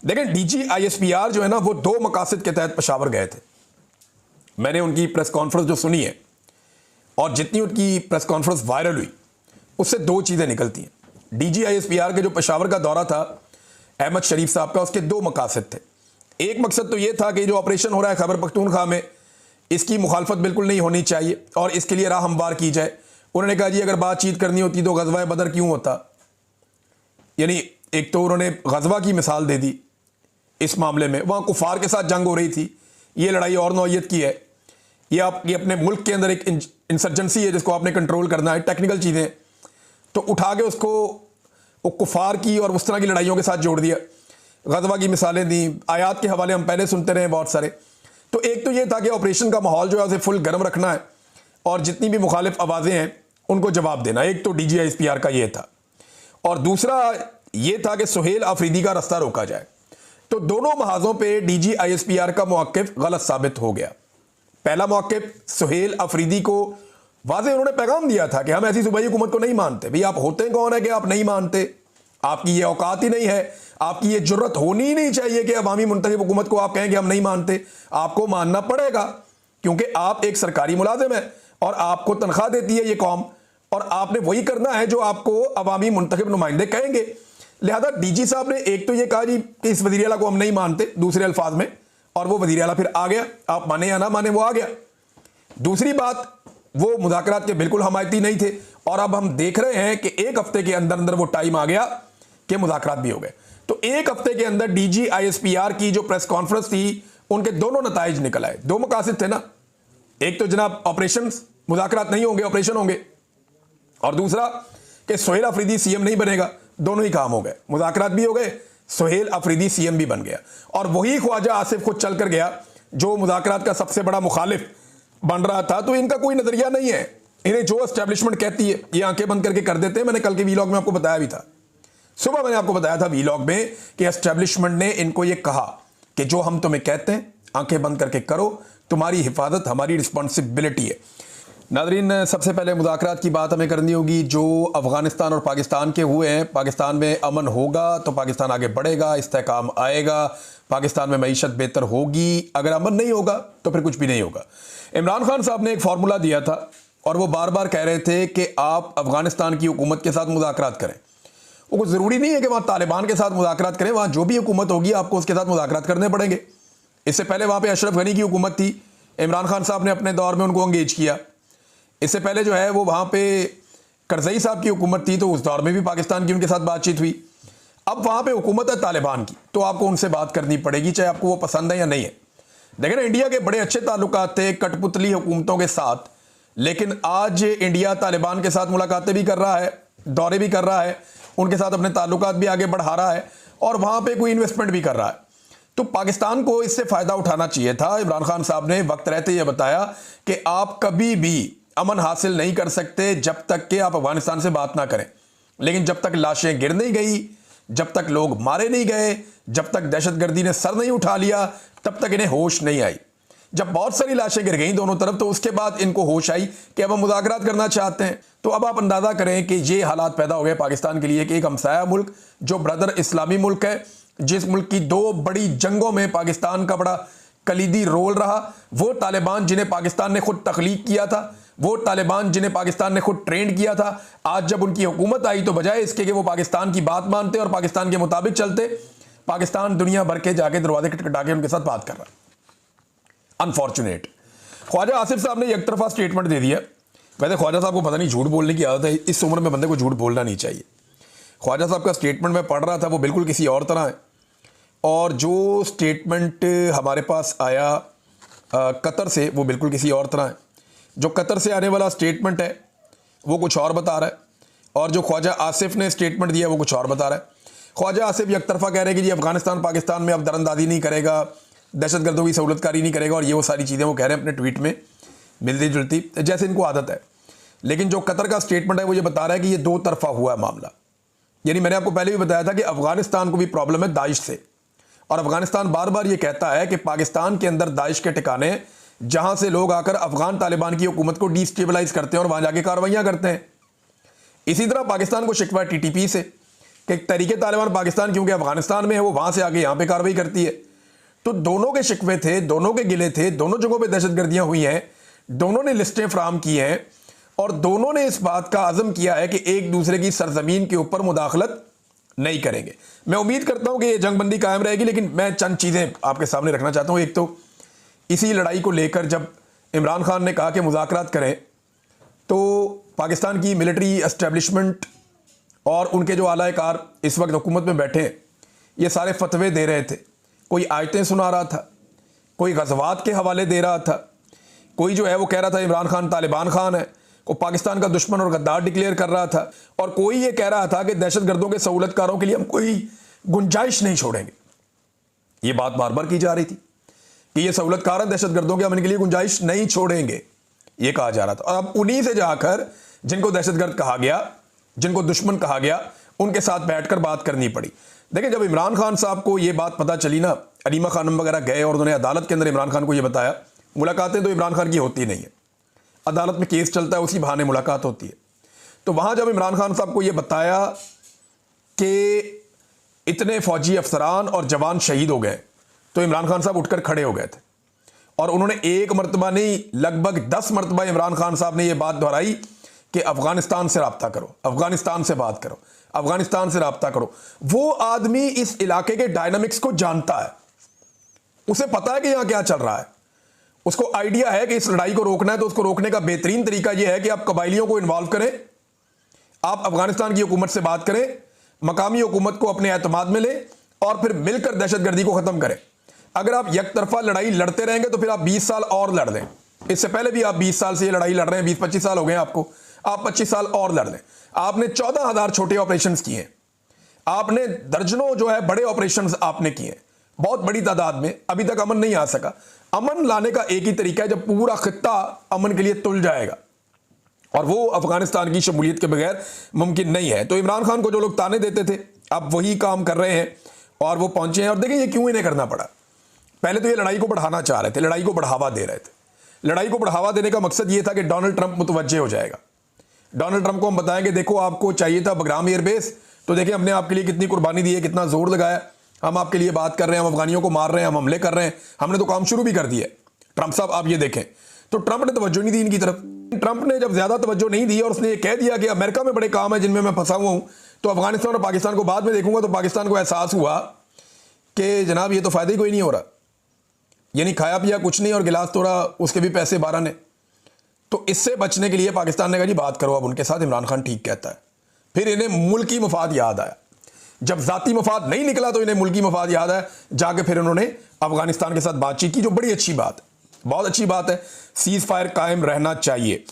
देखें, DGISPR जो है ना, वो दो मकासद के तहत पेशावर गए थे। मैंने उनकी प्रेस कॉन्फ्रेंस जो सुनी है और जितनी उनकी प्रेस कॉन्फ्रेंस वायरल हुई, उससे दो चीज़ें निकलती हैं। DGISPR के जो पेशावर का दौरा था अहमद शरीफ साहब का, उसके दो मकासद थे। एक मकसद तो ये था कि जो ऑपरेशन हो रहा है खैबर पख्तूनख्वा में, इसकी मुखालफत बिल्कुल नहीं होनी चाहिए और इसके लिए राह हमवार की जाए। उन्होंने कहा जी अगर बातचीत करनी होती तो ग़ज़वा बदर क्यों होता। यानी एक तो उन्होंने ग़ज़वा की मिसाल दे दी इस मामले में, वहाँ कुफार के साथ जंग हो रही थी, ये लड़ाई और नौयत की है, ये आपकी अपने मुल्क के अंदर एक इंसर्जेंसी है जिसको आपने कंट्रोल करना है, टेक्निकल चीज़ें, तो उठा के उसको वो कुफार की और उस तरह की लड़ाइयों के साथ जोड़ दिया। ग़ज़वा की मिसालें दी, आयात के हवाले हम पहले सुनते रहे बहुत सारे। तो एक तो ये था कि ऑपरेशन का माहौल जो है उसे फुल गर्म रखना है और जितनी भी मुखालिफ आवाज़ें हैं उनको जवाब देना। एक तो DGISPR का ये था, और दूसरा ये था कि सुहेल अफरीदी का रास्ता रोका जाए। तो दोनों महाजों पे DGISPR का मौक़िफ़ गलत साबित हो गया। पहला मौक़िफ़, सुहेल अफरीदी को वाज़े उन्होंने पैगाम दिया था कि हम ऐसी सूबाई हुकूमत को नहीं मानते। भाई आप होते कौन है कि आप नहीं मानते, आपकी ये औकात ही नहीं है, आपकी ये जुर्रत होनी ही नहीं चाहिए कि अवामी मुंतखब हुकूमत को आप कहें कि हम नहीं मानते। आपको मानना पड़ेगा क्योंकि आप एक सरकारी मुलाजिम है और आपको तनख्वाह देती है ये कौम, और आपने वही करना है जो आपको अवामी मुंतखब नुमाइंदे कहेंगे। लिहाजा DG साहब ने एक तो ये कहा जी कि इस वज़ीर आला को हम नहीं मानते दूसरे अल्फाज में, और वो वज़ीर आला फिर आ गया, आप माने या ना माने वो आ गया। दूसरी बात, वो मुज़ाकरात के बिल्कुल हमायती नहीं थे, और अब हम देख रहे हैं कि एक हफ्ते के अंदर अंदर वो टाइम आ गया कि मुज़ाकरात भी हो गए। तो एक हफ्ते के अंदर DGISPR की जो प्रेस कॉन्फ्रेंस थी उनके दोनों नताइज निकल आए। दो मकासद थे ना, एक तो जनाब ऑपरेशन, मुज़ाकरात नहीं होंगे ऑपरेशन होंगे, और दूसरा कि सुहेल अफरीदी CM नहीं बनेगा। दोनों ही काम हो गए, मुज़ाकरात भी हो गए, सुहेल अफरीदी CM भी बन गया, और वही ख्वाजा आसिफ खुद चल कर गया जो मुज़ाकरात का सबसे बड़ा मुखालिफ बन रहा था। तो इनका कोई नज़रिया नहीं है, इन्हें जो एस्टेब्लिशमेंट कहती है ये आंखें बंद करके कर देते हैं। मैंने कल के वीलॉग में आपको बताया भी था, सुबह मैंने आपको बताया था वीलॉग में कि एस्टेब्लिशमेंट ने इनको ये कहा कि जो हम तुम्हें कहते हैं आंखें बंद करके करो, तुम्हारी हिफाजत हमारी रिस्पॉन्सिबिलिटी है। नाज़रीन, सबसे पहले मुज़ाकरात की बात हमें करनी होगी जो अफ़गानिस्तान और पाकिस्तान के हुए हैं। पाकिस्तान में अमन होगा तो पाकिस्तान आगे बढ़ेगा, इस्तेहकाम आएगा, पाकिस्तान में मईशत बेहतर होगी। अगर अमन नहीं होगा तो फिर कुछ भी नहीं होगा। इमरान खान साहब ने एक फार्मूला दिया था और वो बार बार कह रहे थे कि आप अफ़गानिस्तान की हुकूमत के साथ मुज़ाकरात करें। वो ज़रूरी नहीं है कि वहाँ तालिबान के साथ मुज़ाकरात करें, वहाँ जो भी हुकूमत होगी आपको उसके साथ मुज़ाकरात करने पड़ेंगे। इससे पहले वहाँ पे अशरफ गनी की हुकूमत थी, इमरान खान साहब ने अपने दौर में उनको एंगेज किया। इससे पहले जो है वो वहाँ पे करज़ई साहब की हुकूमत थी, तो उस दौर में भी पाकिस्तान की उनके साथ बातचीत हुई। अब वहाँ पे हुकूमत है तालिबान की, तो आपको उनसे बात करनी पड़ेगी, चाहे आपको वो पसंद है या नहीं है। देखिए ना, इंडिया के बड़े अच्छे ताल्लुकात थे कठपुतली हुकूमतों के साथ, लेकिन आज इंडिया तालिबान के साथ मुलाकातें भी कर रहा है, दौरे भी कर रहा है, उनके साथ अपने ताल्लुकात भी आगे बढ़ा रहा है और वहाँ पे कोई इन्वेस्टमेंट भी कर रहा है। तो पाकिस्तान को इससे फ़ायदा उठाना चाहिए था। इमरान खान साहब ने वक्त रहते ये बताया कि आप कभी भी अमन हासिल नहीं कर सकते जब तक कि आप अफगानिस्तान से बात ना करें। लेकिन जब तक लाशें गिर नहीं गई, जब तक लोग मारे नहीं गए, जब तक दहशतगर्दी ने सर नहीं उठा लिया, तब तक इन्हें होश नहीं आई। जब बहुत सारी लाशें गिर गई दोनों तरफ, तो उसके बाद इनको होश आई कि अब हम मुज़ाकरात करना चाहते हैं। तो अब आप अंदाज़ा करें कि ये हालात पैदा हो गए पाकिस्तान के लिए कि एक हमसाया मुल्क जो ब्रदर इस्लामी मुल्क है, जिस मुल्क की दो बड़ी जंगों में पाकिस्तान का बड़ा कलीदी रोल रहा, वो तालिबान जिन्हें पाकिस्तान ने खुद तख्लीक किया था, वो तालिबान जिन्हें पाकिस्तान ने खुद ट्रेंड किया था, आज जब उनकी हुकूमत आई तो बजाय इसके कि वो पाकिस्तान की बात मानते और पाकिस्तान के मुताबिक चलते, पाकिस्तान दुनिया भर के जाके दरवाजे खटखटा के उनके साथ बात कर रहा है। अनफॉर्चुनेट। ख्वाजा आसिफ साहब ने एक तरफा स्टेटमेंट दे दिया। वैसे ख्वाजा साहब को पता नहीं झूठ बोलने की आदत है, इस उम्र में बंदे को झूठ बोलना नहीं चाहिए। ख्वाजा साहब का स्टेटमेंट मैं पढ़ रहा था, वो बिल्कुल किसी और तरह है, और जो स्टेटमेंट हमारे पास आया कतर से वो बिल्कुल किसी और तरह है। जो कतर से आने वाला स्टेटमेंट है वो कुछ और बता रहा है, और जो ख्वाजा आसिफ ने स्टेटमेंट दिया वो कुछ और बता रहा है। ख्वाजा आसिफ एक तरफा कह रहे हैं कि जी अफगानिस्तान पाकिस्तान में अब दरअंदाजी नहीं करेगा, दहशतगर्दों की सहूलतकारी नहीं करेगा, और ये वो सारी चीज़ें वो कह रहे हैं अपने ट्वीट में मिलती जुलती जैसे इनको आदत है। लेकिन जो कतर का स्टेटमेंट है वो ये बता रहा है कि ये दो तरफा हुआ है मामला। यानी मैंने आपको पहले भी बताया था कि अफगानिस्तान को भी प्रॉब्लम है दाइश से, और अफगानिस्तान बार बार ये कहता है कि पाकिस्तान के अंदर दाइश के ठिकाने जहां से लोग आकर अफगान तालिबान की हुकूमत को डिस्टेबलाइज करते हैं और वहां जाके कार्रवाइयां करते हैं। इसी तरह पाकिस्तान को शिकवा TTP से कि तहरीके तालिबान पाकिस्तान क्योंकि अफगानिस्तान में है, वो वहां से आके यहां पे कार्रवाई करती है। तो दोनों के शिकवे थे, दोनों के गिले थे, दोनों जगहों पे दहशतगर्दियां हुई हैं, दोनों ने लिस्टें फ्राहम की हैं और दोनों ने इस बात का आज़म किया है कि एक दूसरे की सरजमीन के ऊपर मुदाखलत नहीं करेंगे। मैं उम्मीद करता हूं कि ये जंगबंदी कायम रहेगी, लेकिन मैं चंद चीज़ें आपके सामने रखना चाहता हूं। एक तो इसी लड़ाई को लेकर जब इमरान खान ने कहा कि मुज़ाकरात करें, तो पाकिस्तान की मिलिट्री एस्टेब्लिशमेंट और उनके जो आला-ए-कार इस वक्त हुकूमत में बैठे हैं, ये सारे फतवे दे रहे थे। कोई आयतें सुना रहा था, कोई गज़वात के हवाले दे रहा था, कोई जो है वो कह रहा था इमरान खान तालिबान खान है, को पाकिस्तान का दुश्मन और गद्दार डिक्लेयर कर रहा था, और कोई ये कह रहा था कि दहशतगर्दों के सहूलतकारों के लिए हम कोई गुंजाइश नहीं छोड़ेंगे। ये बात बार बार की जा रही थी कि ये सहूलतकार दहशतगर्दों के अमन के लिए गुंजाइश नहीं छोड़ेंगे, ये कहा जा रहा था। और अब उन्हीं से जाकर जिनको दहशतगर्द कहा गया, जिनको दुश्मन कहा गया, उनके साथ बैठकर बात करनी पड़ी। देखिए, जब इमरान खान साहब को ये बात पता चली ना, अलीमा खानम वगैरह गए और उन्होंने अदालत के अंदर इमरान खान को ये बताया। मुलाकातें तो इमरान खान की होती नहीं है, अदालत में केस चलता है, उसी बहाने मुलाकात होती है। तो वहां जब इमरान खान साहब को ये बताया कि इतने फौजी अफसरान और जवान शहीद हो गए, तो इमरान खान साहब उठकर खड़े हो गए थे और उन्होंने एक मरतबा नहीं, लगभग 10 मरतबा इमरान खान साहब ने यह बात दोहराई कि अफगानिस्तान से रब्ता करो, अफगानिस्तान से बात करो, अफगानिस्तान से रब्ता करो। वो आदमी इस इलाके के डायनामिक्स को जानता है, उसे पता है कि यहां क्या चल रहा है, उसको आइडिया है कि इस लड़ाई को रोकना है। तो उसको रोकने का बेहतरीन तरीका यह है कि आप कबाइलियों को इन्वॉल्व करें, आप अफगानिस्तान की हुकूमत से बात करें, मकामी हुकूमत को अपने एतमाद में लें और फिर मिलकर दहशतगर्दी को खत्म करें। अगर आप एक तरफा लड़ाई लड़ते रहेंगे तो फिर आप 20 साल और लड़ लें। इससे पहले भी आप 20 साल से ये लड़ाई लड़ रहे हैं, 20-25 साल हो गए आपको, आप 25 साल और लड़ लें। आपने 14,000 छोटे ऑपरेशंस किए हैं, आपने दर्जनों जो है बड़े ऑपरेशंस आपने किए हैं, बहुत बड़ी तादाद में। अभी तक अमन नहीं आ सका। अमन लाने का एक ही तरीका है, जब पूरा खित्ता अमन के लिए तुल जाएगा, और वो अफगानिस्तान की शमूलियत के बगैर मुमकिन नहीं है। तो इमरान खान को जो लोग ताने देते थे, अब वही काम कर रहे हैं और वो पहुंचे हैं। और देखिए, ये क्यों इन्हें करना पड़ा। पहले तो ये लड़ाई को बढ़ाना चाह रहे थे, लड़ाई को बढ़ावा दे रहे थे। लड़ाई को बढ़ावा देने का मकसद ये था कि डोनाल्ड ट्रंप मुतवज्जे हो जाएगा। डोनाल्ड ट्रंप को हम बताएंगे, देखो आपको चाहिए था बगराम एयरबेस, तो देखिए हमने आपके लिए कितनी कुर्बानी दी है, कितना जोर लगाया, हम आपके लिए बात कर रहे हैं, हम अफगानियों को मार रहे हैं, हम हमले कर रहे हैं, हमने तो काम शुरू भी कर दिया है। ट्रंप साहब आप ये देखें। तो ट्रंप ने तवज्जो नहीं दी इनकी तरफ। ट्रंप ने जब ज्यादा तवज्जो नहीं दी और उसने ये कह दिया कि अमेरिका में बड़े काम है जिनमें मैं फंसा हुआ हूं, तो अफगानिस्तान और पाकिस्तान को बाद में देखूंगा, तो पाकिस्तान को एहसास हुआ कि जनाब ये तो फायदा ही कोई नहीं हो रहा, यानी खाया पिया कुछ नहीं और गिलास तोड़ा, उसके भी पैसे 12 ने। तो इससे बचने के लिए पाकिस्तान ने कहा जी बात करो अब उनके साथ। इमरान खान ठीक कहता है। फिर इन्हें मुल्की मफाद याद आया। जब जाती मफाद नहीं निकला तो इन्हें मुल्की मफाद याद आया, जाके फिर उन्होंने अफगानिस्तान के साथ बातचीत की, जो बड़ी अच्छी बात है, बहुत अच्छी बात है। सीज फायर कायम रहना चाहिए।